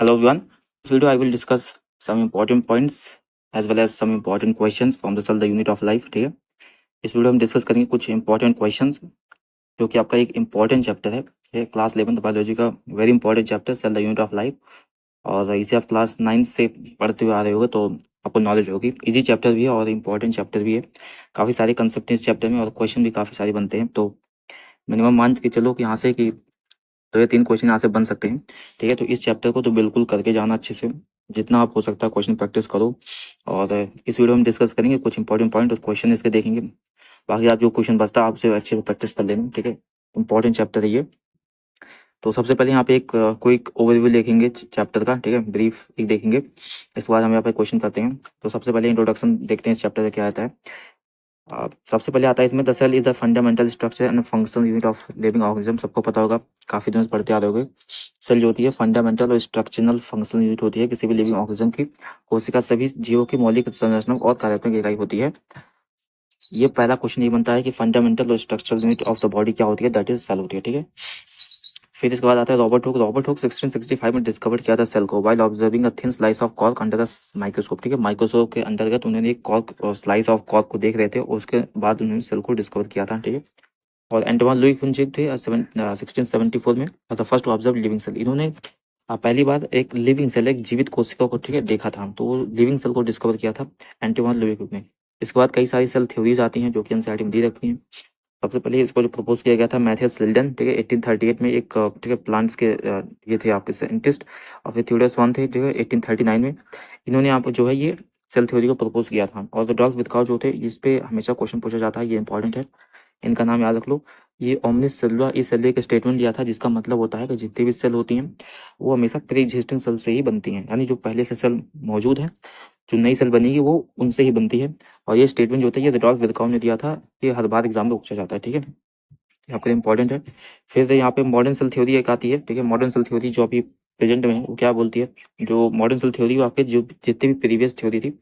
Hello everyone. This video I will discuss some important points as well as some important questions from the cell the unit of life. ठीक है, इस video में discuss करेंगे कुछ important questions जो कि आपका एक इंपॉर्टेंट चैप्टर है। ये क्लास 11 बायोलॉजी का very important chapter cell the unit of life, और इसे आप क्लास 9 से पढ़ते हुए आ रहे होगे तो आपको नॉलेज होगी। इजी चैप्टर भी है और इम्पॉर्टेंट चैप्टर भी है। काफ़ी सारे कंसेप्ट इस चैप्टर में और क्वेश्चन भी काफ़ी सारे बनते हैं, तो मिनिमम मान के चलो कि यहाँ से कि 2 या 3 क्वेश्चन यहाँ से बन सकते हैं। ठीक है, तो इस चैप्टर को तो बिल्कुल करके जाना अच्छे से, जितना आप हो सकता है क्वेश्चन प्रैक्टिस करो। और इस वीडियो में डिस्कस करेंगे कुछ इंपॉर्टेंट पॉइंट और क्वेश्चन इसके देखेंगे। बाकी आप जो क्वेश्चन बचता है आपसे अच्छे से प्रैक्टिस कर लेना। ठीक है, इंपॉर्टेंट चैप्टर है ये। तो सबसे पहले यहाँ पे एक क्विक ओवरव्यू देखेंगे चैप्टर का। ठीक है, ब्रीफ एक देखेंगे, इसके बाद हम यहाँ पे क्वेश्चन करते हैं। तो सबसे पहले इंट्रोडक्शन देखते हैं इस चैप्टर का क्या आता है। सबसे पहले आता है इसमें the cell is the fundamental structure and functional unit of living organism. सबको पता होगा, काफी दिनों से पढ़ते आ रहे होगे। सेल जो होती है फंडामेंटल और स्ट्रक्चरल फंक्शनल यूनिट होती है किसी भी लिविंग ऑर्गेनिज्म की। कोशिका सभी जीवों की मौलिक संरचना और कार्यात्मक इकाई होती है। ये पहला क्वेश्चन ये बनता है कि फंडामेंटल और structural unit of the body क्या होती है, दैट इज सेल होती है। ठीक है, फिर इसके बाद आता है रॉबर्ट हुक। रॉबर्ट हुक 1665 में डिस्कवर किया था सेल को while observing a thin slice of cork under the microscope. ठीक है, माइक्रोस्कोप के अंतर्गत उन्होंने एक कॉर्क और स्लाइस ऑफ कॉर्क को देख रहे थे और उसके बाद उन्होंने सेल को डिस्कवर किया था। ठीक है, और एंटोइन लुई वुनजिक थे 1674 में the first to observe living cell. इन्होंने पहली बार एक लिविंग सेल, एक जीवित कोशिका को, ठीक है, देखा था। तो वो लिविंग सेल को डिस्कवर किया था एंटोइन लुई ने। इसके बाद कई सारी सेल थ्योरीज आती हैं जो कि एनसीईआरटी में दी रखी हैं। सबसे पहले इसको जो प्रपोज किया गया था मैथियस सिल्डन, ठीक है, 1838 में एक, ठीक है, प्लांट्स के ये थे आपके साइंटिस्ट। और फिर थ्योडर स्वान थे जो है 1839 में। इन्होंने यहाँ पर जो है ये सेल थ्योरी को प्रपोज किया था। और द डॉग्स विथकाउ जो थे, इस पे हमेशा क्वेश्चन पूछा जाता है, ये इंपॉर्टेंट है, इनका नाम याद रख लो। ये ओमनिस सेलुला इस सेल का स्टेटमेंट दिया था जिसका मतलब होता है कि जितनी भी सेल होती हैं वो हमेशा प्री एग्जिस्टिंग सेल से ही बनती हैं, यानी जो पहले से सेल मौजूद है, जो नई सेल बनेगी वो उनसे ही बनती है। और ये स्टेटमेंट जो होता है ये रडोल्फ विरकाउ ने दिया था। ये हर बार एग्जाम में पूछा जाता है। ठीक है, यहाँ पर इंपॉर्टेंट है। फिर यहाँ पे मॉडर्न सेल थ्योरी एक आती है। ठीक है, मॉडर्न सेल थ्योरी जो अभी प्रेजेंट में है वो क्या बोलती है, जो मॉडर्न सेल थ्योरी वो आपके जो जितने भी प्रीवियस थ्योरी थी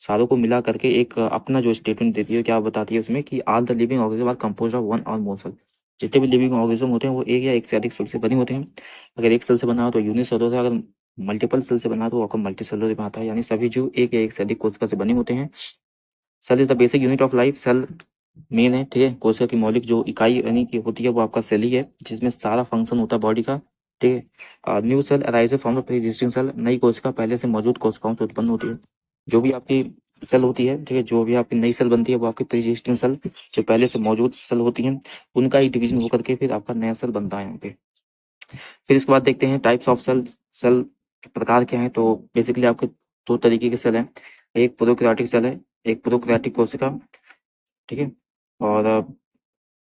सारों को मिला करके एक अपना जो स्टेटमेंट देती है, क्या बताती है उसमें कि all the living organism are composed of one or more cell. जितने भी लिविंग ऑर्गेनिज्म होते हैं वो एक या एक से अधिक सेल से बने होते हैं। अगर एक सेल से बना हो तो यूनिसेलुलर होता है, अगर मल्टीपल सेल से बना हो तो आपका मल्टी सेलुलर बनाता है, यानी सभी जीव एक या एक से अधिक कोशिका से बने होते हैं। Cell is the basic unit of life. Cell main है, ठीक है, कोशिका की मौलिक जो इकाई यानी कि होती है वो आपका सेल ही है, जिसमें सारा फंक्शन होता है बॉडी का। ठीक है, new cell arise from the pre existing cell. नई कोशिका पहले से मौजूद कोशिकाओं से उत्पन्न होती है। जो भी आपकी सेल होती है, ठीक है, जो भी आपकी नई सेल बनती है वो आपकी प्री एग्जिस्टिंग सेल जो पहले से मौजूद सेल होती हैं उनका ही डिवीजन होकर के फिर आपका नया सेल बनता है यहाँ पे। फिर इसके बाद देखते हैं टाइप्स ऑफ सेल। सेल के प्रकार क्या है, तो बेसिकली आपके दो तरीके के सेल हैं। एक प्रोकैरियोटिक सेल है, एक प्रोकैरियोटिक कोशिका। ठीक है, और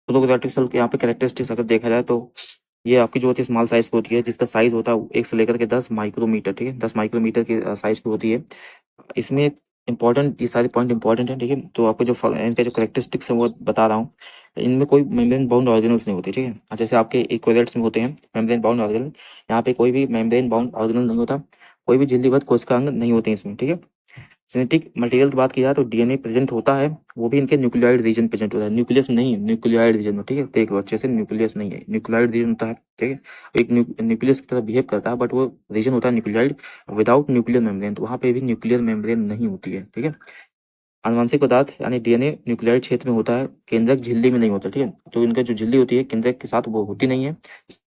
प्रोकैरियोटिक सेल के यहाँ पे कैरेक्टरिस्टिक्स अगर देखा जाए तो ये आपकी जो होती है स्मॉल साइज की होती है, जिसका साइज होता है 1 से लेकर के 10 माइक्रोमीटर। ठीक है, 10 माइक्रोमीटर की साइज की होती है। इसमें इंपॉर्टेंट, ये सारे पॉइंट इंपॉर्टेंट है। ठीक है, तो आपको जो इनके जो कैरेक्टरिस्टिक्स है वो बता रहा हूँ। इनमें कोई मेम्ब्रेन बाउंड ऑर्गेनल्स नहीं होते। ठीक है, जैसे आपके इक्वेलेट्स में होते हैं मेम्ब्रेन बाउंड ऑर्गेनल, यहाँ पे कोई भी मेम्ब्रेन बाउंड ऑर्गेनल नहीं होता। कोई भी झिल्लीबद्ध कोशिका अंग नहीं होते इसमें। ठीक है, जेनेटिक मटेरियल की बात की जाए तो डीएनए प्रेजेंट होता है, वो भी इनके न्यूक्लियोइड रीजन प्रेजेंट होता है, न्यूक्लियस नहीं, न्यूक्लियोइड रीजन में। ठीक है, देख लो अच्छे से, न्यूक्लियस नहीं है, न्यूक्लियोइड रीजन होता है। ठीक है, एक न्यूक्लियस की तरह बिहेव करता है बट वो रीजन होता है न्यूक्लियोइड विदाउट न्यूक्लियर मेम्ब्रेन, तो वहाँ पे भी न्यूक्लियर मेम्ब्रेन नहीं होती है। ठीक है, आनुवंशिक पदार्थ यानी डीएनए न्यूक्लियोइड क्षेत्र में होता है, केंद्रक झिल्ली में नहीं होता। ठीक है, तो इनका जो झिल्ली होती है केंद्रक के साथ वो होती नहीं है।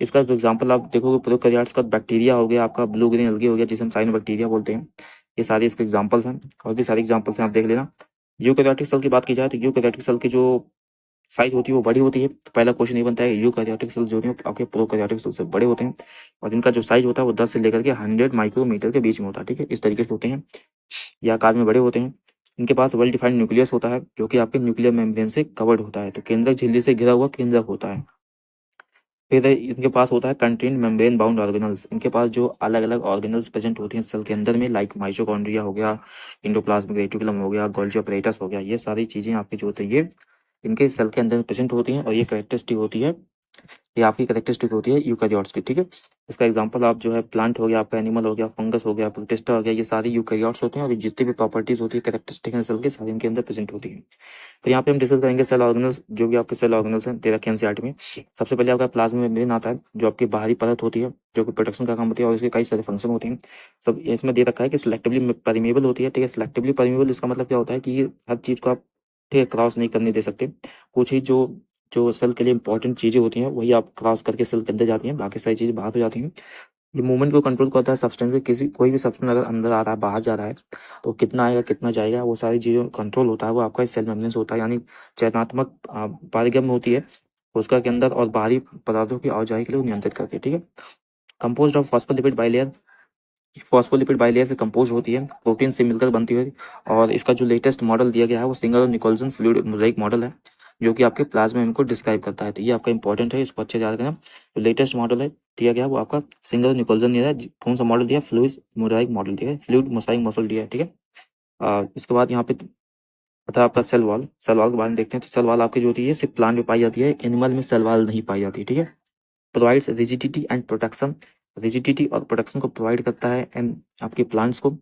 इसका जो एग्जांपल आप देखोगे प्रोकैरियोट्स का, बैक्टीरिया हो गया आपका, ब्लू ग्रीन एल्गी हो गया जिसे हम साइनोबैक्टीरिया बोलते हैं। ये सारे इसके एग्जांपल्स हैं, और भी सारे एग्जांपल्स हैं, आप देख लेना। यूकैरियोटिक सेल की बात की जाए तो यूकैरियोटिक सेल की जो साइज होती है वो बड़ी होती है। तो पहला क्वेश्चन ये बनता है यूकैरियोटिक सेल जो है आपके प्रोकैरियोटिक सेल से बड़े होते हैं, और इनका जो साइज होता है वो 10 से लेकर के 100 माइक्रोमीटर के बीच में होता है। ठीक है, इस तरीके से होते हैं, ये आकार में बड़े होते हैं। इनके पास वेल डिफाइंड न्यूक्लियस होता है जो कि आपके न्यूक्लियर मेम्ब्रेन से कवर्ड होता है, तो केंद्रक झिल्ली से घिरा हुआ केंद्रक होता है। फिर इनके पास होता है कंटेन्ड मेम्ब्रेन बाउंड ऑर्गेनल्स। इनके पास जो अलग अलग ऑर्गेनल्स प्रेजेंट होती हैं सेल के अंदर में, लाइक माइटोकॉन्ड्रिया हो गया, इंडोप्लाज्मिक रेटिकुलम हो गया, गोल्गी ऑपरेटस हो गया, ये सारी चीजें आपकी जो होती है ये इनके सेल के अंदर प्रेजेंट होती हैं, और ये कैरेक्टरिस्टिक होती है ये आपकी कैरेक्टरिस्टिक होती है यूकैरियोट्स की, ठीक है। इसका एग्जांपल आप जो है प्लांट हो गया, आपका एनिमल हो गया, फंगस हो गया, प्रोटिस्टा हो गया, ये सारी यूकैरियोट्स होते हैं और जितनी भी प्रॉपर्टीज होती है कैरेक्टरिस्टिक सेल के सारी इनके अंदर प्रेजेंट होती है। तो यहाँ पे हम डिस्कस करेंगे सेल ऑर्गेनल्स, जो भी आपके सेल ऑर्गेनल्स हैं 13 के एनसीईआरटी में। सबसे पहले आपका प्लाज्मा मेम्ब्रेन आता है, जो आपकी बाहरी परत होती है, जो कि प्रोटेक्शन का काम होती है और इसके कई सारे फंक्शन होते हैं। सब इसमें दे रखा है कि सिलेक्टिवली परमेबल होती है, ठीक है। सिलेक्टिवली परमेबल इसका मतलब क्या होता है कि हर चीज़ को आप, ठीक है, क्रॉस नहीं करने दे सकते। कुछ ही जो जो सेल के लिए इंपॉर्टेंट चीज़ें होती हैं वही आप क्रॉस करके सेल के अंदर जाती हैं, बाकी सारी चीज़ें बाहर हो जाती हैं। ये मूवमेंट को कंट्रोल करता है सब्सटेंस के, किसी कोई भी सब्सटेंस अगर अंदर आ रहा है बाहर जा रहा है तो कितना आएगा कितना जाएगा वो सारी चीज़ें कंट्रोल होता है, वो आपका सेल मेम्ब्रेन होता है। यानी चयनात्मक पारगम्य होती है उसका के अंदर और बाहरी पदार्थों की आवाजाही के लिए नियंत्रित करती है, ठीक है। Compose of phospholipid bilayer, phospholipid bilayer से कंपोज होती है, प्रोटीन से मिलकर बनती है। और इसका जो लेटेस्ट मॉडल दिया गया है वो single Nicholson fluid mosaic model है, जो कि आपके प्लाज्मा को डिस्क्राइब करता है। तो ये आपका इंपॉर्टेंट है, इसको अच्छे से याद रखना। जो लेटेस्ट मॉडल है दिया गया है वो आपका सिंगल निकोल्सन दिया है। कौन सा मॉडल दिया? फ्लूइड मोज़ेक मॉडल दिया है, फ्लूइड मोज़ेक मॉडल दिया है, ठीक है। इसके बाद यहाँ पे आता आपका सेल वॉल। सेल वॉल के बारे में देखते हैं। तो सेल वॉल आपकी जो होती है सिर्फ प्लांट में पाई जाती है, एनिमल में सेल वॉल नहीं पाई जाती, ठीक है। Provides rigidity and protection, rigidity और प्रोटेक्शन को प्रोवाइड करता है एंड आपके प्लांट्स को।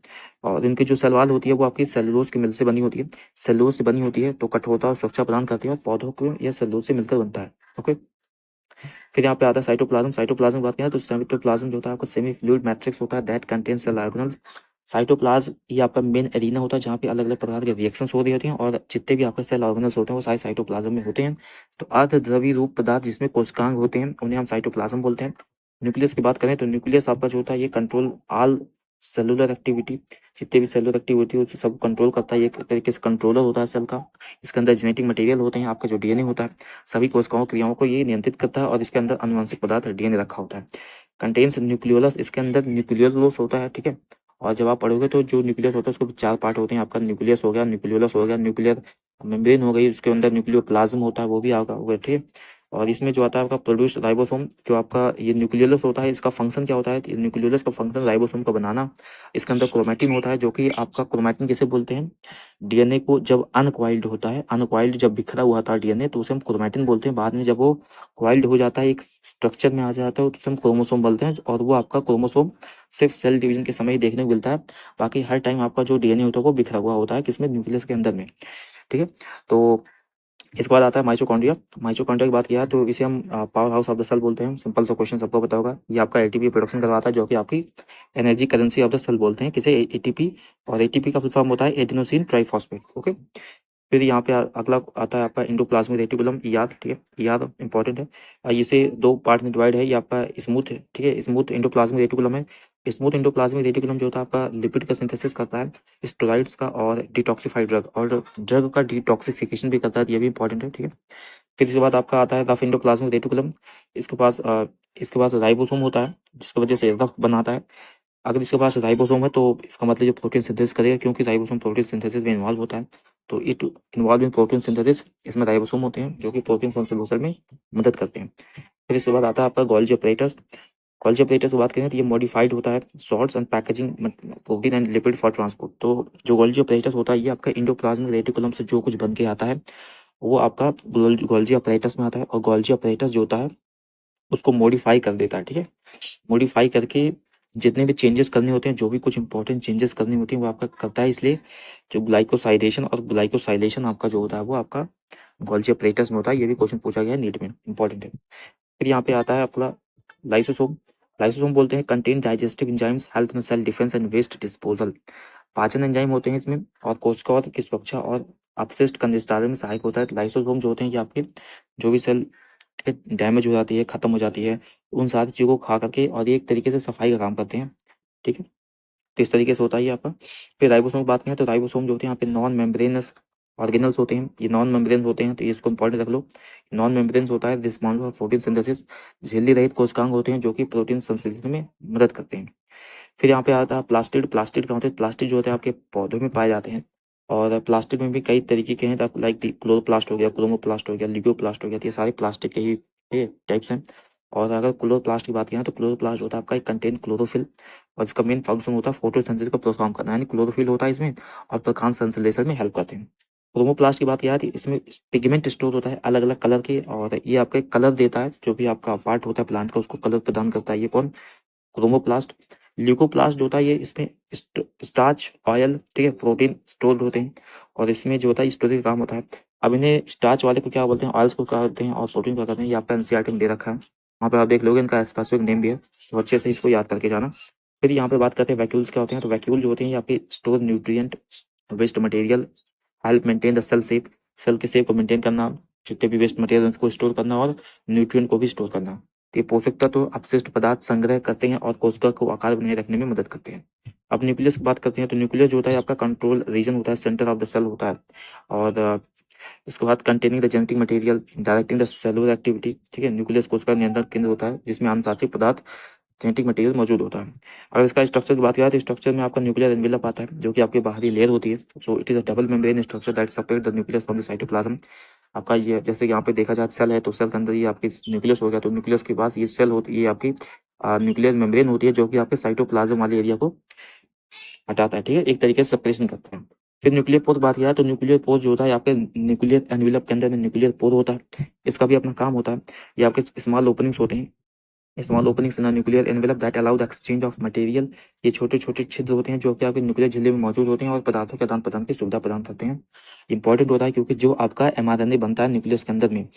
और इनकी जो सेल वॉल होती है वो आपकी सेलुलोज के मिल से बनी होती है, सेलुलोज से बनी होती है तो कठोरता और सुरक्षा प्रदान करती है और पौधों को यह सेलुलोज से मिलकर बनता है, ओके। फिर यहाँ पे आता है साइटोप्लाज्म। साइटोप्लाज्म की बात करें तो साइटोप्लाज्म जो होता है आपका सेमी फ्लूइड मैट्रिक्स होता है that contains cell organelles. Cytoplasm ये आपका मेन एरिना होता है जहाँ पे अलग अलग प्रकार के रिएक्शंस हो रही होती हैं और जितने भी आपके सेल ऑर्गेनल्स होते हैं वो सारे साइटोप्लाज्म में होते हैं। तो अर्धद्रवी रूप पदार्थ जिसमें कोशिकांग होते हैं उन्हें हम साइटोप्लाज्म बोलते हैं। न्यूक्लियस की बात करें तो न्यूक्लियस आपका जो होता है ये कंट्रोल ऑल सेलुलर एक्टिविटी, जितने भी सेलुलर एक्टिविटी होती है सब कंट्रोल करता है, एक तरीके से कंट्रोलर होता है सेल का। इसके अंदर जेनेटिक मटेरियल होते हैं, आपका जो डीएनए होता है सभी कोशिकाओं क्रियाओं को ये नियंत्रित करता है और इसके अंदर आनुवंशिक पदार्थ डीएनए रखा होता है। कंटेन्स न्यूक्लियोलस, इसके अंदर न्यूक्लियोलस होता है, ठीक है। और जब आप पढ़ोगे तो जो न्यूक्लियस होता है उसको 4 पार्ट होते हैं, आपका न्यूक्लियस हो गया, न्यूक्लियोलस हो गया, न्यूक्लियर मेम्ब्रेन हो गई, उसके अंदर न्यूक्लियोप्लाज्म होता है वो भी होगा, ठीक है। और इसमें जो आता है आपका प्रोड्यूस राइबोसोम, जो आपका ये न्यूक्लियोलस होता है इसका फंक्शन क्या होता है? न्यूक्लियोलस का फंक्शन राइबोसोम को बनाना। इसके अंदर क्रोमैटिन होता है, जो कि आपका क्रोमैटिन किसे बोलते हैं? डीएनए को जब अनकॉइल्ड होता है, अनकॉइल्ड जब बिखरा हुआ था डीएनए तो उसे हम क्रोमैटिन बोलते हैं। बाद में जब वो कॉइल्ड हो जाता है एक स्ट्रक्चर में आ जाता है तो उसे हम क्रोमोसोम बोलते हैं। और वो आपका क्रोमोसोम सिर्फ सेल डिवीजन के समय ही देखने को मिलता है, बाकी हर टाइम आपका जो डीएनए होता है वो बिखरा हुआ होता है किसमें? न्यूक्लियस के अंदर में, ठीक है। तो इसके बाद आता है माइटोकॉन्ड्रिया। माइटोकॉन्ड्रिया की बात किया तो इसे हम power house of the cell बोलते हैं। सिंपल सा क्वेश्चन सबको पता होगा, ये आपका एटीपी प्रोडक्शन करवाता है जो कि आपकी energy currency of the cell बोलते हैं किसे? एटीपी। और एटीपी का फुल फॉर्म होता है एडिनोसिन ट्राइफॉस्फेट, ओके। फिर यहाँ पे अगला आता है आपका इंडोप्लाज्मिक रेटिकुलम, ईआर, ठीक है। ईआर इंपॉर्टेंट है। इसे 2 पार्ट में डिवाइड है, ये आपका स्मूथ है, ठीक है, स्मूथ इंडोप्लाज्मिक रेटिकुलम है। स्मूथ इंडोप्लाज्मिक रेटिकुलम जो होता है आपका लिपिड का सिंथेसिस करता है, स्टेरॉइड्स का और डिटॉक्सिफाइड ड्रग, और ड्रग का डिटॉक्सिफिकेशन भी करता है, ये भी इंपॉर्टेंट है, ठीक है। फिर इसके बाद आपका आता है रफ इंडोप्लाज्मिक रेटिकुलम। इसके पास राइबोसोम होता है जिसकी वजह से रफ बनाता है। अगर इसके पास राइबोसोम है तो इसका मतलब ये प्रोटीन सिंथेसिस करेगा, क्योंकि राइबोसोम प्रोटीन सिंथेसिस में इन्वॉल्व होता है। तो it involve in protein synthesis, इसमें राइबोसोम होते हैं जो कि प्रोटीन संश्लेषण में मदद करते हैं। फिर इसके बाद आता है आपका गोल्जी अपरेटस। गोल्जी अपरेटस की बात करें तो ये मॉडिफाइड होता है salts and packaging protein and lipid for transport. तो जो गोल्जी अपरेटस होता है ये आपका इंडोप्लाज्मिक रेटिकुलम से जो कुछ बन के आता है वो आपका गोल्जी अपरेटस में आता है। और गोल्जी अपरेटस जो होता है उसको मॉडिफाई कर देता है, ठीक है। मॉडिफाई करके जितने भी चेंजेस करने होते हैं, जो भी कुछ इंपॉर्टेंट चेंजेस करने होते हैं वो आपका करता है। इसलिए जो ग्लाइकोसाइडेशन और ग्लाइकोसाइलेशन आपका जो होता है वो आपका गोल्जी अपरेटस में होता है। ये भी क्वेश्चन पूछा गया है नीट में, इंपॉर्टेंट है। फिर यहाँ पे आता है आपका लाइसोसोम। लाइसोसोम बोलते हैं contain digestive enzymes help in cell defence and waste disposal. पाचन एंजाइम होते हैं इसमें और कोशिकाओं की सुरक्षा और अपशिष्ट का निस्तारण में सहायक होता है। लाइसोसोम जो होते हैं ये आपके जो भी सेल डैमेज हो जाती है, खत्म हो जाती है, उन सारी चीज़ों को खा करके और ये एक तरीके से सफाई का काम करते हैं, ठीक है। तो इस तरीके से होता है ये आपका। फिर राइबोसोम की बात करें तो राइबोसोम जो होते हैं यहाँ पे नॉन मेम्ब्रेनस ऑर्गेनल्स होते हैं, ये नॉन मेम्ब्रेन होते हैं तो इसको इंपॉर्टेंट रख लो। नॉन मेम्ब्रेन होता है रिस्पॉन्सिबल फॉर प्रोटीन सिंथेसिस, झिल्ली रहित कोशिकांग होते हैं जो कि प्रोटीन संश्लेषण में मदद करते हैं। फिर यहाँ पे आता है प्लास्टिड। प्लास्टिड क्या होते हैं? प्लास्टिड जो होते हैं आपके पौधों में पाए जाते हैं। और प्लास्टिक में भी कई तरीके के हैं, लाइक क्लोरोप्लास्ट हो गया, क्रोमोप्लास्ट हो गया, लिगोप्लास्ट हो गया, तो ये सारे प्लास्टिक के ही टाइप्स हैं। और अगर क्लोरोप्लास्ट की बात करें तो क्लोरोप्लास्ट होता है आपका एक कंटेन क्लोरोफिल, और इसका मेन फंक्शन होता है फोटोसिंथेसिस को परफॉर्म करना, यानी क्लोरोफिल होता है इसमें और प्रकाश संश्लेषण में हेल्प करते हैं। क्रोमोप्लास्ट की बात किया थी, इसमें पिगमेंट स्टोर होता है अलग अलग कलर के, और ये आपके कलर देता है, जो भी आपका पार्ट होता है प्लांट का उसको कलर प्रदान करता है। ये कौन? क्रोमोप्लास्ट। ल्यूकोप्लास्ट जो होता है ये इसमें स्टार्च, ऑयल, ठीक है, प्रोटीन स्टोर होते हैं, और इसमें जो होता है स्टोरेज का काम होता है। अब इन्हें स्टार्च वाले को क्या बोलते हैं, ऑयल्स को क्या बोलते हैं, और प्रोटीन को क्या कहते हैं, ये आपका एनसीईआरटी में दे रखा है, वहाँ पे आप देख लोगे, इनका स्पेसिफिक नेम भी है, तो अच्छे से इसको याद करके जाना। फिर यहाँ पे बात करते हैं वैक्यूल्स क्या होते हैं। तो वैक्यूल जो होते हैं ये आपके store nutrient, waste material, help maintain the cell shape, cell के शेप को मेंटेन करना, जितने भी वेस्ट मटेरियल उनको स्टोर करना, और न्यूट्रिएंट को भी स्टोर करना। तो ये पोषक तत्व अपशिष्ट पदार्थ संग्रह करते हैं और कोशिका को आकार बनाए रखने में मदद करते हैं। अब न्यूक्लियस की बात करते हैं, तो न्यूक्लियस जो होता है आपका कंट्रोल रीजन होता है, सेंटर ऑफ द सेल होता है, और इसके बाद containing the genetic material, directing the cellular activity, ठीक है। न्यूक्लियस कोशिका नियंत्रण केंद्र होता है, जिसमें अनुनासिक पदार्थ, जेनेटिक मटेरियल मौजूद होता है। अगर इसका स्ट्रक्चर की बात करें तो स्ट्रक्चर में आपका न्यूक्लियर एनवेलप आता है, जो कि आपकी बाहरी लेयर होती है। So it is a double membrane structure that separate the nucleus from the cytoplasm. आपका ये जैसे यहाँ पे देखा जाए सेल है, तो सेल के अंदर ये आपकी न्यूक्लियस हो गया, तो न्यूक्लियस के पास ये सेल होती है, ये आपकी न्यूक्लियर मेम्ब्रेन होती है, जो कि आपके साइटोप्लाज्म वाले एरिया को हटाता है, ठीक है, एक तरीके से सेपरेशन करता है। फिर न्यूक्लियर पोर बात किया तो न्यूक्लियर पोर जो होता है आपके न्यूक्लियर एनवेलप के अंदर में न्यूक्लियर पोर होता है, इसका भी अपना काम होता है। ये आपके स्मॉल ओपनिंग्स होते हैं, small openings in nuclear envelope that allow the exchange of material. ये छोटे छोटे छिद्र होते हैं जो कि आपके न्यूक्लियर झिल्ली में मौजूद होते हैं और पदार्थों के आदान प्रदान की सुविधा प्रदान करते हैं। इंपॉर्टेंट होता है क्योंकि जो आपका एमआरएनए बनता है न्यूक्लियस के अंदर में,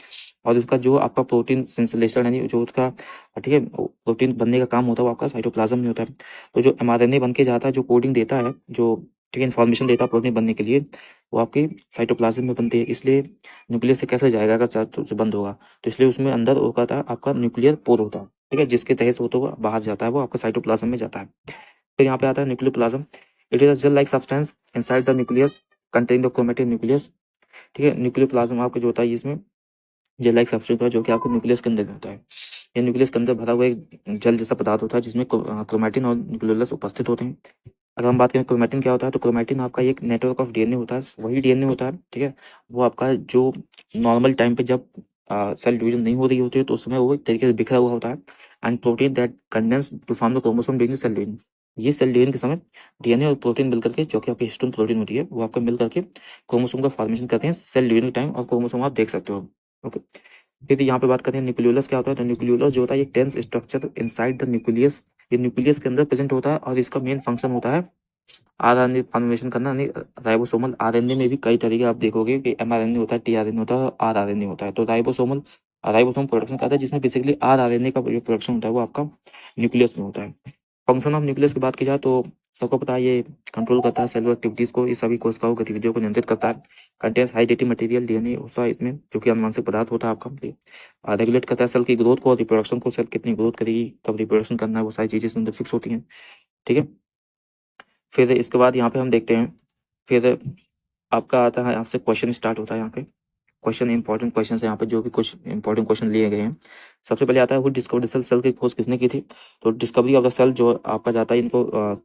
और उसका जो आपका प्रोटीन संश्लेषण यानी जो उसका, ठीक है, प्रोटीन बनने का काम होता है वो आपका साइटोप्लाज्म में होता है। तो जो एमआरएनए बन के जाता है, जो कोडिंग देता है, जो, ठीक है, इन्फॉर्मेशन देता है प्रोटीन बनने के लिए, वो आपके साइटोप्लाज्म में बनती है। इसलिए न्यूक्लियस से कैसे जाएगा अगर चार से बंद होगा, तो इसलिए उसमें अंदर होता है आपका न्यूक्लियर पोर होता है, ठीक है, जिसके तहत होता हुआ बाहर जाता है, वो आपका साइटोप्लाज्म में जाता है। फिर यहाँ पे आता है nucleoplasm. It is a gel like substance inside the nucleus containing the chromatin nucleus, ठीक है। न्यूक्लियोप्लाज्म आपका जो होता है इसमें जेल लाइक सब्सटेंस होता है, जो कि आपको न्यूक्लियस के अंदर में होता है। ये न्यूक्लियस के अंदर भरा हुआ एक जेल जैसा पदार्थ होता है, जिसमें क्रोमैटिन और न्यूक्लियोलस उपस्थित होते हैं। अगर हम बात करें क्रोमैटिन क्या होता है, तो क्रोमैटिन आपका एक नेटवर्क ऑफ डीएनए होता है, वही डीएनए होता है, ठीक है। वो आपका जो नॉर्मल टाइम पे जब सेल डिवीजन नहीं हो रही होती है, तो उस समय वो एक तरीके से बिखरा हुआ होता है। And protein that condense to form the chromosome during cell division. ये सेल डिवीजन के समय डीएनए और प्रोटीन मिल करके, जो कि आपकी हिस्टोन प्रोटीन होती है, वो आपका मिल करके क्रोमोसोम का फॉर्मेशन करते हैं सेल डिवीजन के टाइम, और क्रोमोसोम आप देख सकते हो। ओके, फिर यहाँ पे बात करते हैं न्यूक्लियोलस क्या होता है। तो न्यूक्लियोलस जो होता है एक dense structure inside the nucleus, ये न्यूक्लियस के अंदर प्रेजेंट होता है, और इसका मेन फंक्शन होता है आरएनए फॉर्मेशन करना, यानी राइबोसोमल आरएनए में भी कई तरीके आप देखोगे कि एमआरएनए होता है, टीआरएनए होता है, आरआरएनए होता है। तो राइबोसोम प्रोडक्शन करता है, जिसमें बेसिकली आरआरएनए का जो प्रोडक्शन होता है वो आपका न्यूक्लियस में होता है। फंक्शन ऑफ न्यूक्लियस की बात की जाए तो सबको पता है ये कंट्रोल करता है सेलुलर एक्टिविटीज को, ये सभी कोशिकाओं गतिविधियों को नियंत्रित करता है। Contains high dating material DNA होता है इसमें, जो कि अनुवांशिक पदार्थ होता है आपका। रेगुलेट करता है सेल की ग्रोथ को और रिप्रोडक्शन को, सेल कितनी ग्रोथ करेगी, कब रिप्रोडक्शन करना है, वो सारी चीजें इसमें अंदर फिक्स होती हैं, ठीक है। फिर इसके बाद यहाँ पे हम देखते हैं, फिर आपका आता है, आपसे क्वेश्चन स्टार्ट होता है यहाँ पे। क्वेश्चन इंपॉर्टेंट क्वेश्चन है यहाँ पे, जो भी कुछ इंपॉर्टेंट क्वेश्चन लिए गए हैं। सबसे पहले आता है वो डिस्कवर द सेल, सेल की खोज किसने की थी। तो डिस्कवरी ऑफ द सेल जो आपका जाता है, इनको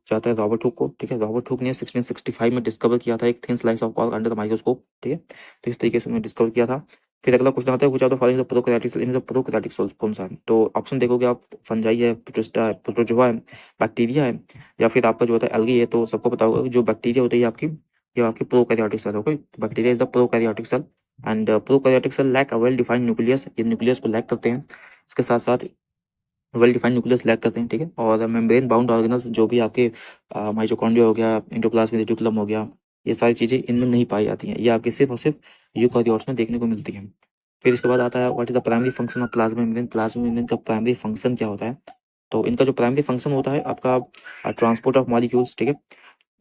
जाता है रॉबर्ट हुक को, ठीक है। रॉबर्ट हुक ने 1665 में डिस्कवर किया था एक thin slice of cork under the microscope, ठीक है। तो इस तरीके से उन्होंने डिस्कवर किया था। फिर अगला क्वेश्चन आता है which are the following the prokaryotic cell, इनमें प्रोकैरियोटिक सेल कौन सा है। तो ऑप्शन देखोगे आप, फंजाई है, प्रोटिस्टा है, प्रोटोजोआ है, बैक्टीरिया है, या फिर आपका जो होता है एल्गी है। तो सबको पता होगा कि जो बैक्टीरिया होती है ये आपकी प्रोकैरियोटिक सेल होगी। Bacteria is the prokaryotic cell, and prokaryotic cell lack a well defined nucleus, ये न्यूक्लियस को लैक करते हैं। इसके साथ साथ वेल डिफाइंड न्यूक्लियस लैक करते हैं, ठीक है। और मेम्ब्रेन बाउंड ऑर्गेनल्स जो भी आपके माइटोकॉन्ड्रिया हो गया, एंडोप्लाज्मिक रेटिकुलम हो गया, ये सारी चीजें इनमें नहीं पाई जाती हैं, ये आपके सिर्फ और सिर्फ यूकारियोट्स में देखने को मिलती हैं। फिर इसके बाद आता है what is the primary function of plasma membrane, plasma membrane का प्राइमरी फंक्शन क्या होता है। तो इनका जो प्राइमरी फंक्शन होता है आपका ट्रांसपोर्ट ऑफ मॉलिक्यूल्स, ठीक है।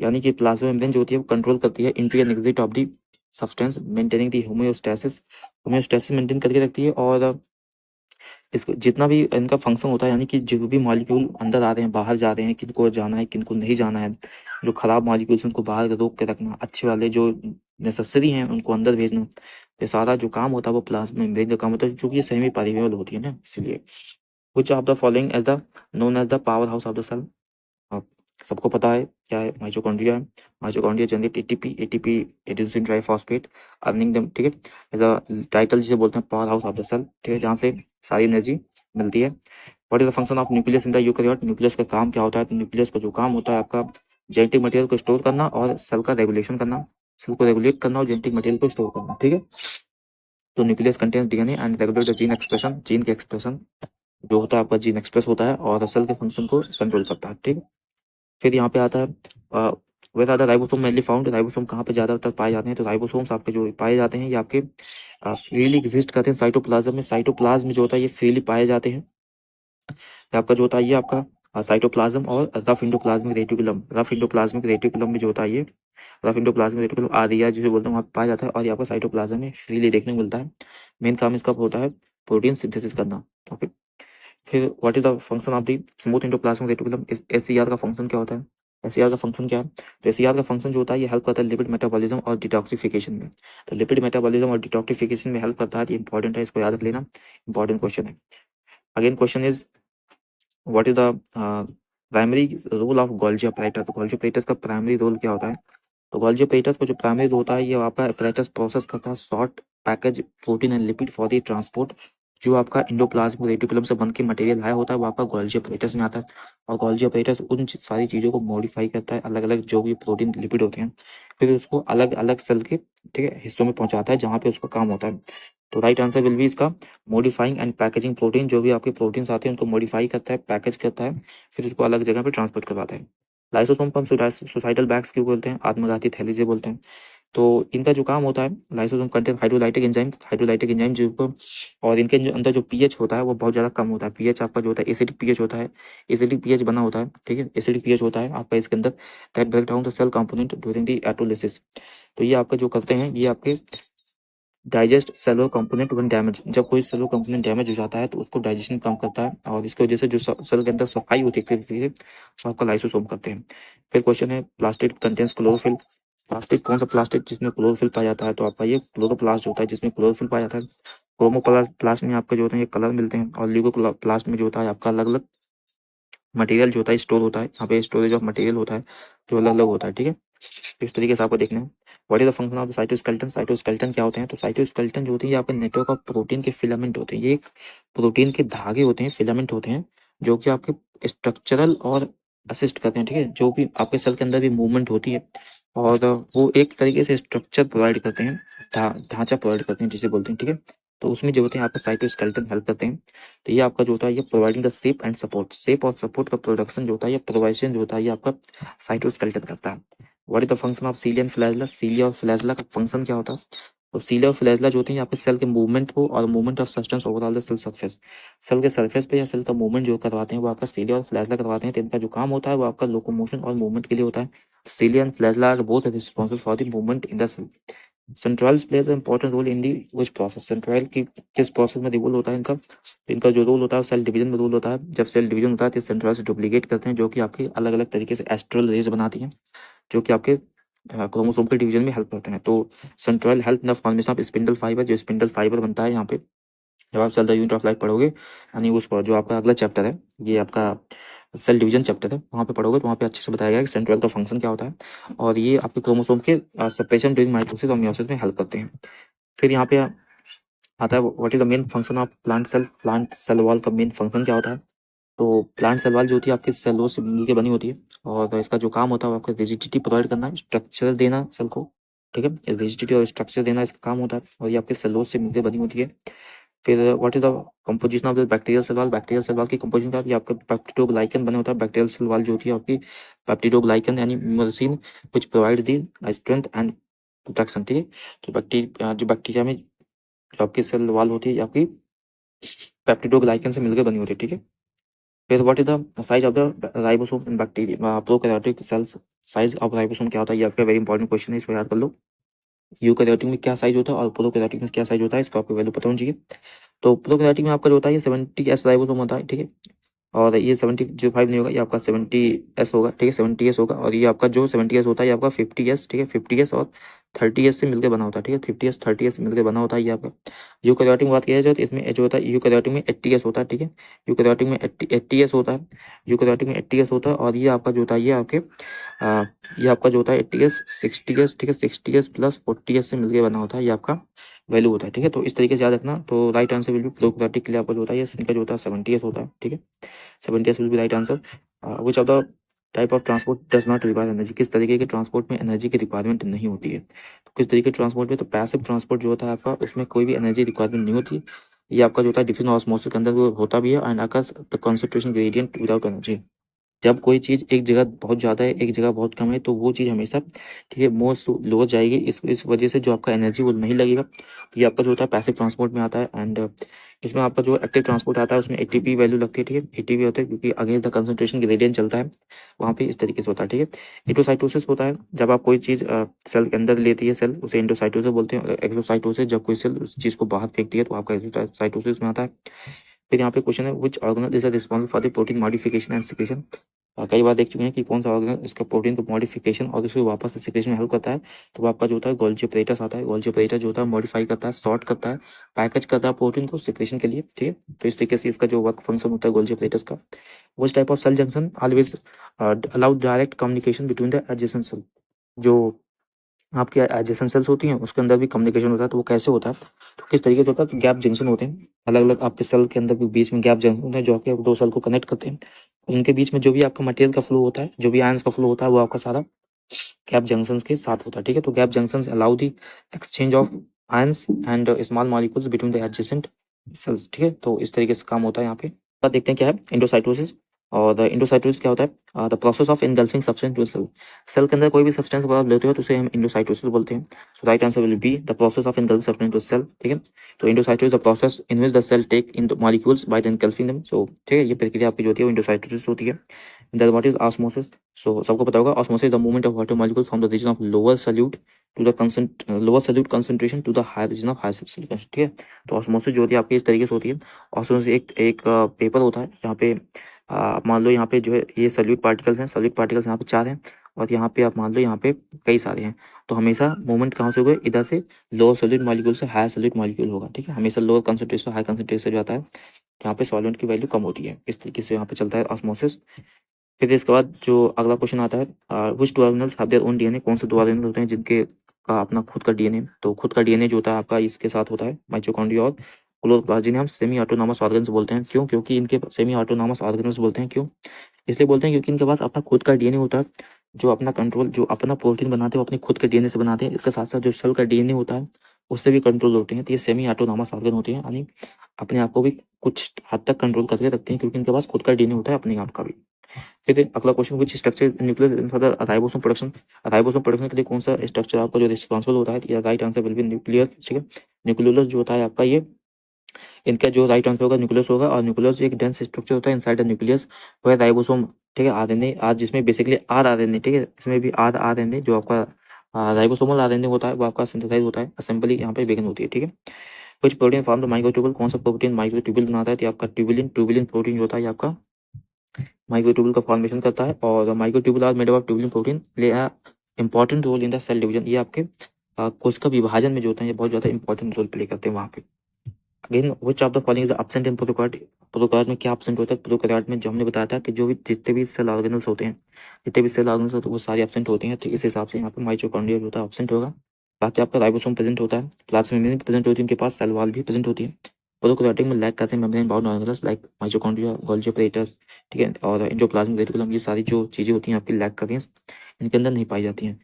यानी कि प्लाज्मा मेम्ब्रेन जो होती है वो कंट्रोल करती है entry and exit of the substance, maintaining the homeostasis, homeostasis maintain करके रखती है। और इसको जितना भी इनका फंक्शन होता है, यानी कि जो भी मॉलिक्यूल अंदर आ रहे हैं, बाहर जा रहे हैं, किनको जाना है, किनको नहीं जाना है, जो खराब मॉलिक्यूल्स उनको बाहर रोक के रखना, अच्छे वाले जो नेसेसरी हैं उनको अंदर भेजना, ये सारा जो काम होता है वो प्लाज्मा मेम्ब्रेन का काम होता है, जो कि सेमी परमेबल होती है ना, इसलिए। Which of the following as the known as the power house of the cell. आप सबको पता है क्या है, माइटोकॉन्ड्रिया है। Mitochondria generate ATP, ATP adenosine triphosphate, earning them, ठीक है। एज अ टाइटल जिसे बोलते हैं power house of the cell, ठीक है, जहाँ से सारी एनर्जी मिलती है। What is the function of nucleus in the eukaryote, nucleus का काम क्या होता है। तो न्यूक्लियस का जो काम होता है आपका जेनेटिक मटेरियल को स्टोर करना और सेल का रेगुलेशन करना। सेल को रेगुलेट करना और जेनेटिक मटेरियल को स्टोर करना, ठीक है। तो nucleus contains DNA and regulate the gene expression, gene के एक्सप्रेशन जो होता है आपका जीन एक्सप्रेस होता है और सेल के फंक्शन को कंट्रोल करता है, ठीक है। फिर यहाँ पे आता है where are the ribosome mainly found, ribosome कहाँ पे ज़्यादातर पाए जाते हैं, तो राइबोसोम्स आपके जो पाए जाते हैं ये आपके फ्रीली एग्जिस्ट करते हैं साइटोप्लाज्म में, साइटोप्लाज्म में जो होता है ये फ्रीली पाए जाते हैं। आपका जो होता है ये आपका साइटोप्लाज्म और rough endoplasmic reticulum, rough endoplasmic reticulum में जो होता है ये रफ इंडोप्लाज्मिक रेटिकुलम आदिया जिसे बोलते हैं वहाँ पाया जाता है और ये आपका साइटोप्लाज्म में फ्रीली देखने को मिलता है। मेन काम इसका होता है प्रोटीन सिंथेसिस करना, ओके। फिर what is the function of the smooth endoplasmic reticulum, SCR का फंक्शन क्या होता है, एससीआर का फंक्शन क्या है, तो एससीआर का फंक्शन जो होता है ये हेल्प करता है लिपिड मेटाबॉलिज्म और डिटॉक्सिफिकेशन में। तो लिपिड मेटाबॉलिज्म और डिटॉक्सिफिकेशन में हेल्प करता है, ये इंपॉर्टेंट है, इसको याद रख लेना, इंपॉर्टेंट क्वेश्चन है। Again question is what is the primary role of Golgi apparatus, Golgi apparatus का प्राइमरी रोल क्या होता है, तो गोल्जी अपैरेटस का जो प्राइमरी रोल होता है ये आपका अपैरेटस प्रोसेस करता है short package protein and lipid for the transport. जो आपका इंडोप्लाज्मिक रेटिकुलम से बन के मटेरियल आया होता है वो आपका गोल्जी अपैरेटस में आता है और गोल्जी अपैरेटस उन सारी चीज़ों को मॉडिफाई करता है, अलग अलग जो भी प्रोटीन लिपिड होते हैं, फिर उसको अलग अलग सेल के, ठीक है, हिस्सों में पहुंचाता है जहाँ पे उसका काम होता है। तो राइट आंसर विल बी इसका मॉडिफाइंग एंड पैकेजिंग प्रोटीन, जो भी आपके प्रोटीन्स आते हैं उनको मॉडिफाई करता है, पैकेज करता है, फिर उसको अलग जगह पे ट्रांसपोर्ट करवाता है। लाइसोसोम को हम सुसाइडल बैग्स क्यों बोलते हैं, आत्मघाती थैली से बोलते हैं। तो इनका जो काम होता है lysosome contain hydrolytic enzymes, hydrolytic enzyme जो और इनके जो अंदर जो पीएच होता है वो बहुत ज़्यादा कम होता है, पीएच आपका जो होता है एसिडिक पीएच होता है, एसिडिक पीएच बना होता है, ठीक है, एसिडिक पीएच होता है आपका इसके अंदर, that break down the cell component during the autolysis. तो ये आपका जो करते हैं ये आपके digest cellular component one damage, जब कोई सेलुलर कंपोनेंट डैमेज हो जाता है तो उसको डाइजेशन कम करता है और इसकी वजह से जो सेल के अंदर सफाई होती है वो आपका लाइसोसोम करते हैं। फिर क्वेश्चन है प्लास्टिक कंटेंस क्लोरोफिल, प्लास्टिक कौन सा प्लास्टिक जिसमें क्लोरोफिल पाया जाता है, तो आपका ये क्लोरोप्लास्ट होता है जिसमें क्लोरोफिल पाया जाता है। क्रोमोप्लास्ट में आपका जो होता है ये कलर मिलते हैं और ल्यूकोप्लास्ट में जो होता है आपका अलग अलग मटेरियल जो होता है स्टोर होता है, यहाँ पे स्टोरेज ऑफ मटेरियल होता है जो अलग अलग होता है, ठीक है। तो इस तरीके से आपको देखना है। What is the function of the cytoskeleton, cytoskeleton क्या होते हैं, तो साइटोस्केलेटन जो होते हैं ये आपके नेटवर्क ऑफ प्रोटीन के फिलामेंट होते हैं, ये एक प्रोटीन के धागे होते हैं, फिलामेंट होते हैं जो कि आपके स्ट्रक्चरल और असिस्ट करते हैं, ठीक है, जो भी आपके सेल के अंदर भी मूवमेंट होती है और वो एक तरीके से स्ट्रक्चर प्रोवाइड करते हैं, ढांचा प्रोवाइड करते हैं जिसे बोलते हैं, ठीक है। तो उसमें जो होते हैं आपका साइटोस्केलेटन हेल्प करते हैं। तो ये आपका जो होता है ये providing the shape and support, shape और सपोर्ट का प्रोडक्शन जो होता है ये प्रोवाइजन जो होता है ये आपका साइटोस्केलेटन करता है। What is the function of cilia and flagella, cilia और फ्लैजिला का फंक्शन क्या होता है, तो सीलिया और फ्लैजिला जो होते हैं आपके सेल के मूवमेंट को और movement of substance overall the cell surface, cell के सरफेस पे या सेल का मूवमेंट जो करवाते हैं वो आपका सीलिया और फ्लैजिला करवाते हैं। तो इनका जो काम होता है वो आपका लोकोमोशन और मूवमेंट के लिए होता है। Cilia and flagella are both responsible for the movement in the cell. Centrioles plays important role in the which process, centriole की किस प्रोसेस में रोल होता है इनका, तो इनका जो रोल होता है सेल डिवीजन में रोल होता है। जब सेल डिवीजन होता है तो सेंट्रॉइल से डुप्लीकेट करते हैं जो कि आपके अलग अलग तरीके से एस्ट्रल रेज बनाती हैं जो कि आपके क्रोमोसोम के डिवीजन में हेल्प करते हैं। तो centriole help in the formation of spindle fibre, जो स्पिंडल फाइबर बनता है यहाँ पे जब आप cell the unit of life पढ़ोगे, यानी उस पर जो आपका अगला चैप्टर है ये आपका सेल डिवीजन चैप्टर है, वहाँ पे पढ़ोगे तो वहाँ पे अच्छे से बताया गया कि सेंट्रॉइल का फंक्शन क्या होता है और ये आपके क्रोमोसोम के सेपरेशन ड्यूरिंग माइटोसिस और मियोसिस में हेल्प करते हैं। फिर यहाँ पे आता है what is the main function of plant cell, plant cell wall का मेन फंक्शन क्या होता है, तो प्लांट सेल वॉल जो होती है आपकी सेलों से मिलकर बनी होती है और इसका जो काम होता है वो आपको रिजिडिटी प्रोवाइड करना, स्ट्रक्चर देना सेल को, ठीक है, रिजिडिटी और स्ट्रक्चर देना इसका काम होता है और ये आपके सेलों से मिलकर बनी होती है। फिर what is the composition of the bacterial cell wall, bacterial cell wall की कंपोजिशन क्या होती है, आपका पेप्टिडोग्लाइकन बने होता है, बैक्टीरियल सेल वॉल जो होती है आपकी पेप्टिडोग्लाइकन यानी mucin which provide the strength and protection, ठीक है। तो बैक्टीरिया में जो आपकी सेल वॉल होती है आपकी पेप्टिडोग्लाइकन से मिलकर बनी होती है, ठीक है। फिर what is the size of the ribosome in bacteria, prokaryotic cells, size of ribosome क्या होता है, ये आपका वेरी इंपॉर्टेंट क्वेश्चन है, इसको याद कर लो। यूकैरियोटिक में क्या साइज होता है और प्रोकैरियोटिक में क्या साइज होता है, इसको आपको वैल्यू पता होनी चाहिए। तो प्रोकैरियोटिक में आपका जो होता है ये 70s राइबोसोम होता है, ठीक है, और ये 70 नहीं होगा, ये आपका 70s होगा, ठीक है, 70s होगा और ये आपका जो 70s होता है ये आपका 50s, ठीक है, 50s और 30s से मिलकर बना होता है, ठीक है, 50s 30s से मिलकर बना होता है ये आपका। यूकैरियोटिक में बात किया जाए तो इसमें जो होता है यूकैरियोटिक में 80s होता है, ठीक है, यूकैरियोटिक में 80s होता है, यूकैरियोटिक में 80s होता है और ये आपका जो होता है ये आपके ये आपका जो होता है 80s 60s, ठीक है, 60s प्लस 40s से मिलकर बना होता है, ये आपका वैल्यू होता है, ठीक है। तो इस तरीके से याद रखना। तो right answer will B prokaryotic के लिए आपका जो होता है ये इनका जो होता है 70s होता है, ठीक है, 70s will be right answer. Which of the type of transport does not require energy, किस तरीके के ट्रांसपोर्ट में एनर्जी की रिक्वायरमेंट नहीं होती है। तो किस तरीके के ट्रांसपोर्ट में, तो पैसिव ट्रांसपोर्ट जो होता है आपका, उसमें कोई भी एनर्जी रिक्वायरमेंट नहीं होती। ये आपका जो होता है डिफ्यूजन ऑस्मोसिस के अंदर वो होता भी है, and Akash the concentration gradient without energy. जब कोई चीज़ एक जगह बहुत ज़्यादा है, एक जगह बहुत कम है, तो वो चीज़ हमेशा ठीक है मोस्ट लोअर जाएगी। इस वजह से जो आपका एनर्जी वो नहीं लगेगा। तो ये आपका जो होता है पैसिव ट्रांसपोर्ट में आता है। एंड इसमें आपका जो एक्टिव ट्रांसपोर्ट आता है उसमें एटीपी वैल्यू लगती है, ठीक है। एटीपी होता है क्योंकि अगेंस्ट द कंसंट्रेशन ग्रेडियंट चलता है, वहाँ पे इस तरीके से होता है, ठीक है। एंडोसाइटोसिस होता है जब आप कोई चीज़ सेल के अंदर लेती है, सेल उसे एंडोसाइटोसिस बोलते हैं। एक्सोसाइटोसिस जब कोई सेल उस चीज़ को बाहर फेंकती है तो आपका एक्सोसाइटोसिस में आता है। फिर यहाँ पे क्वेश्चन है विच organelle is responsible for the protein modification and secretion. कई बार देख चुके हैं कि कौन सा ऑर्गेनल इसका प्रोटीन को मॉडिफिकेशन और उसको वापस से सिक्रेशन में हेल्प करता है। तो वो आपका जो होता है गोल्जी ऑपरेटस आता है। गोल्जी ऑपरेटस जो होता है मॉडिफाई करता है, सॉर्ट करता है, पैकेज करता है प्रोटीन को सिक्रेशन के लिए, ठीक है। तो इस तरीके से इसका जो वर्क फंक्शन होता है गोल्जी ऑपरेटस का। Which type of cell junction always allow direct communication between the adjacent cell. जो आपकी एडजेसेंट सेल्स होती हैं उसके अंदर भी कम्युनिकेशन होता है। तो वो कैसे होता है, तो किस तरीके से होता है, तो गैप जंक्शन होते हैं अलग अलग आपके सेल के अंदर भी, बीच में गैप जंक्शन होते हैं जो आपके दो सेल को कनेक्ट करते हैं। उनके बीच में जो भी आपका मटेरियल का फ्लो होता है, जो भी आयंस का फ्लो होता है, वो आपका सारा गैप जंक्शंस के साथ होता है, ठीक है। तो gap junctions allow the exchange of ions and small molecules between the adjacent sales, ठीक है। तो इस तरीके से काम होता है यहाँ पे। अब देखते हैं क्या है एंडोसाइटोसिस। और द इंडोसाइटोसिस क्या होता है, the process of engulfing substance to cell. Cell के अंदर कोई भी सब्सटेंस अगर आप लेते हो तो उसे हम इंडोसाइटोसिस बोलते हैं। So right answer will be the process of engulfing substance to cell, ठीक है। तो endocytosis the process in which the cell take in the molecules by the engulfing them. So ठीक है, ये प्रक्रिया आपकी जो होती है वो इंडोसाइटोसिस होती है। Then what is osmosis. So सबको पता होगा osmosis the movement of water molecules from the region of lower solute to the lower solute concentration to the higher region of higher solute, ठीक है। तो ऑस्मोसिस जो होती है आपकी इस तरीके से होती है। ऑस्मोसिस एक पेपर होता है जहाँ पे मान लो यहाँ पे जो है ये सॉल्यूट पार्टिकल्स हैं, सॉल्यूट पार्टिकल्स यहाँ पे 4 हैं, और यहाँ पे आप मान लो यहाँ पे कई सारे हैं। तो हमेशा मूवमेंट कहाँ से होगा, इधर से लोअर सॉल्यूट मॉलिक्यूल से हायर सॉल्यूट मॉलिक्यूल होगा, ठीक है। हमेशा लोअर कंसंट्रेशन हाई कंसंट्रेशन जाता है जहाँ पे सॉल्वेंट की वैल्यू कम होती है। इस तरीके से यहाँ पे चलता है ऑस्मोसिस। फिर इसके बाद जो अगला क्वेश्चन आता है which two organelles have their own DNA. कौन से दो ऑर्गेनल होते हैं जिनके का अपना खुद का डीएनए। तो खुद का डीएनए जो होता है आपका इसके साथ होता है माइटोकॉन्ड्रिया और क्लोरोप्लास्ट, जिन्हें हम सेमी ऑटोनॉमस ऑर्गन्स बोलते हैं। क्यों, क्योंकि इनके सेमी ऑटोनॉमस ऑर्गन्स बोलते हैं, क्यों इसलिए बोलते हैं क्योंकि इनके पास अपना खुद का डीएनए होता है जो अपना कंट्रोल, जो अपना प्रोटीन बनाते हैं वो अपने खुद के डीएनए से बनाते हैं। इसके साथ साथ जो सेल का डीएनए होता है उससे भी कंट्रोल होते हैं। तो ये सेमी ऑटोनॉमस ऑर्गन होते हैं, यानी अपने आप को भी कुछ हद तक कंट्रोल करके रखते हैं क्योंकि इनके पास खुद का डीएनए होता है अपने आप का भी। फिर अगला question which structure nuclear for the ribosome production. Ribosome production के लिए कौन सा स्ट्रक्चर आपका जो रिस्पॉन्सिबल होता है, या right answer will B nuclear, ठीक है। न्यूक्लियोलस जो होता है आपका ये, इनका जो राइट आंसर होगा न्यूक्लियस होगा। और न्यूक्लियस एक डेंस स्ट्रक्चर होता है इनसाइड द न्यूक्लियस, वह राइबोसोम, ठीक है। आरएनए आज जिसमें बेसिकली आरएनए, ठीक है, इसमें भी आरएनए जो आपका राइबोसोमल आरएनए होता है वो आपका सिंथेसाइज होता है, असेंबली यहाँ पे बिगिन होती है, ठीक है। कुछ प्रोटीन फॉर्म द माइक्रोट्यूबुल, कौन सा प्रोटीन माइक्रोट्यूबुल बनाता है, तो आपका ट्यूबुलिन, ट्यूबुलिन प्रोटीन जो होता है आपका माइक्रोट्यूबुल का फॉर्मेशन करता है। और microtubule are made of tubulin protein play a important role in the cell division. ये आपके कोशिका विभाजन में जो होते हैं ये बहुत ज़्यादा इंपॉर्टेंट रोल प्ले करते हैं वहाँ पे। Again which of the following is absent in prokaryote. Prokaryote में क्या एब्सेंट होता है, प्रोटोकार्ड में जो हमने बताया था कि जो भी जितने भी सेल ऑर्गेनल्स होते हैं, जितने भी सेल ऑर्गेनल्स होते हैं वो सारे एब्सेंट होते हैं। तो इस हिसाब से यहाँ पे माइटोकॉन्ड्रिया जो होता है एब्सेंट होगा। बाकी आपका राइबोसोम प्रेजेंट होता है, प्लाज्मा मेम्ब्रेन प्रेजेंट होती है, उनके पास सेल वॉल भी प्रेजेंट होती है। प्रोटोकार्डिक में लैक करते हैं membrane bound organelles like mitochondria, Golgi apparatus, ठीक है, और एंडोप्लाज्मिक रेटिकुलम। ये सारी जो चीज़ें होती हैं आपकी लैक करती हैं, इनके अंदर नहीं पाई जाती हैं।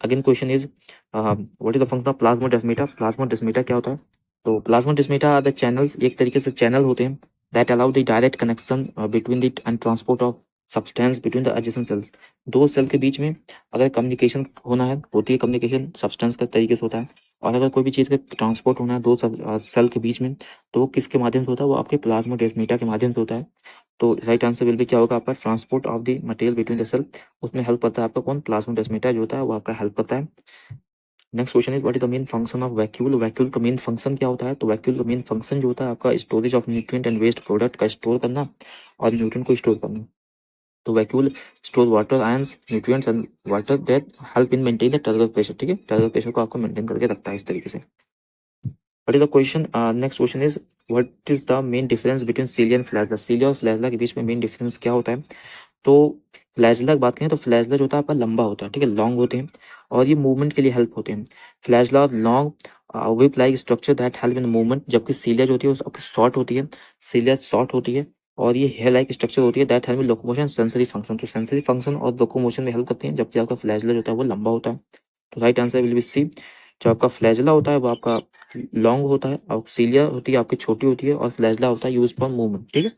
Again question is what is the function of plasmodesmata. Plasmodesmata क्या होता है, तो प्लाज्मोडेस्माटा आर द चैनल्स, एक तरीके से चैनल होते हैं that allow the direct connection between the end transport of substance between the adjacent sales. दो सेल के बीच में अगर कम्युनिकेशन होना है, होती है कम्युनिकेशन सब्सटेंस का तरीके से होता है। और अगर कोई भी चीज़ का ट्रांसपोर्ट होना है दो सेल के बीच में, तो वो किसके माध्यम से होता है, वो आपके प्लाज्मोडेस्माटा के माध्यम से होता है। तो राइट आंसर विल भी क्या होगा आपका, transport of the material between the cell. उसमें हेल्प करता है आपका कौन, प्लाज्मोडेस्माटा जो होता है वो आपका हेल्प करता है। Next question is what is the main function of vacuole. Vacuole का मेन फंक्शन क्या होता है, तो वैक्यूल का मेन फंक्शन जो होता है आपका storage of nutrient and waste product का स्टोर करना और न्यूट्रिएंट को स्टोर करना। तो vacuole store water ions, nutrients and water that help in maintain the turgor pressure, ठीक है। टर्गल प्रेशर को आपको मेंटेन करके रखता है इस तरीके से। What is the question, next question is what is the main difference between cilia and flagella. Cilia और फ्लैजला के बीच में मेन डिफरेंस क्या होता है, तो फ्लैजला की बात करें तो फ्लैजला जो होता है आपका लंबा होता है, ठीक है, लॉन्ग होते हैं, और ये मूवमेंट के लिए हेल्प होते हैं। Flagella long whip like structure that help in movement, जबकि सीलिया जो होती है वो आपकी शॉर्ट होती है। सीलिया शॉर्ट होती है और ये हेयर लाइक स्ट्रक्चर होती है that help locomotion sensory function. तो सेंसरी फंक्शन और लोकोमोशन में हेल्प करते हैं, जबकि आपका फ्लैजला होता है वो लंबा होता है। तो right answer will be C. जो आपका फ्लैजला होता है वो आपका लॉन्ग होता है, और सीलिया होती है आपकी छोटी होती है, और फ्लैजला होता है यूज फॉर मूवमेंट। ठीक है।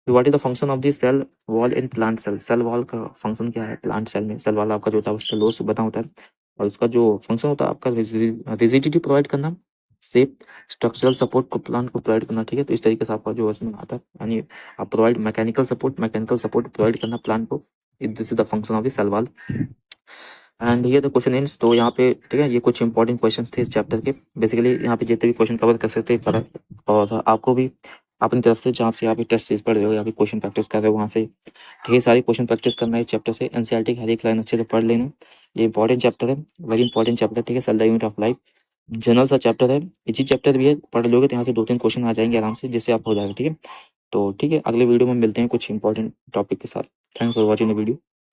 तो what is the function of the cell wall in plant cell? Cell wall का फंक्शन क्या है प्लांट सेल में? सेल वॉल आपका जो होता है वो सेलोस बना होता है, और उसका जो फंक्शन होता है आपका रिजिडिटी प्रोवाइड करना, शेप, स्ट्रक्चरल सपोर्ट को प्लांट को प्रोवाइड करना। ठीक है। तो इस तरीके से आपका जो उसमें आता है, यानी आप प्रोवाइड मैकेनिकल सपोर्ट प्रोवाइड करना प्लांट को। This is the function of the cell wall. And ये द क्वेश्चन एंड्स। तो यहाँ पे ठीक है, ये कुछ इंपॉर्टेंट क्वेश्चंस थे इस चैप्टर के। बेसिकली यहाँ पे जितने भी क्वेश्चन कवर कर सकते हैं, और आपको भी अपनी तरफ से जहाँ से आप टेस्ट सीरीज पढ़ रहे हो या फिर क्वेश्चन प्रैक्टिस कर रहे हो वहाँ से ढेर सारी क्वेश्चन प्रैक्टिस करना है चैप्टर से। एनसीईआरटी की हर एक लाइन अच्छे से पढ़ लेना। ये इंपॉर्टेंट चैप्टर है, वेरी इंपॉर्टेंट चैप्टर। ठीक है। Cell the unit of life general सा चैप्टर है, इजी चैप्टर भी है, पढ़ लोगे तो यहाँ से 2-3 क्वेश्चन आ जाएंगे आराम से, जिससे आप हो जाएगा। ठीक है। तो ठीक है, अगले वीडियो में मिलते हैं कुछ इंपॉर्टेंट टॉपिक के साथ। Thanks for watching the video.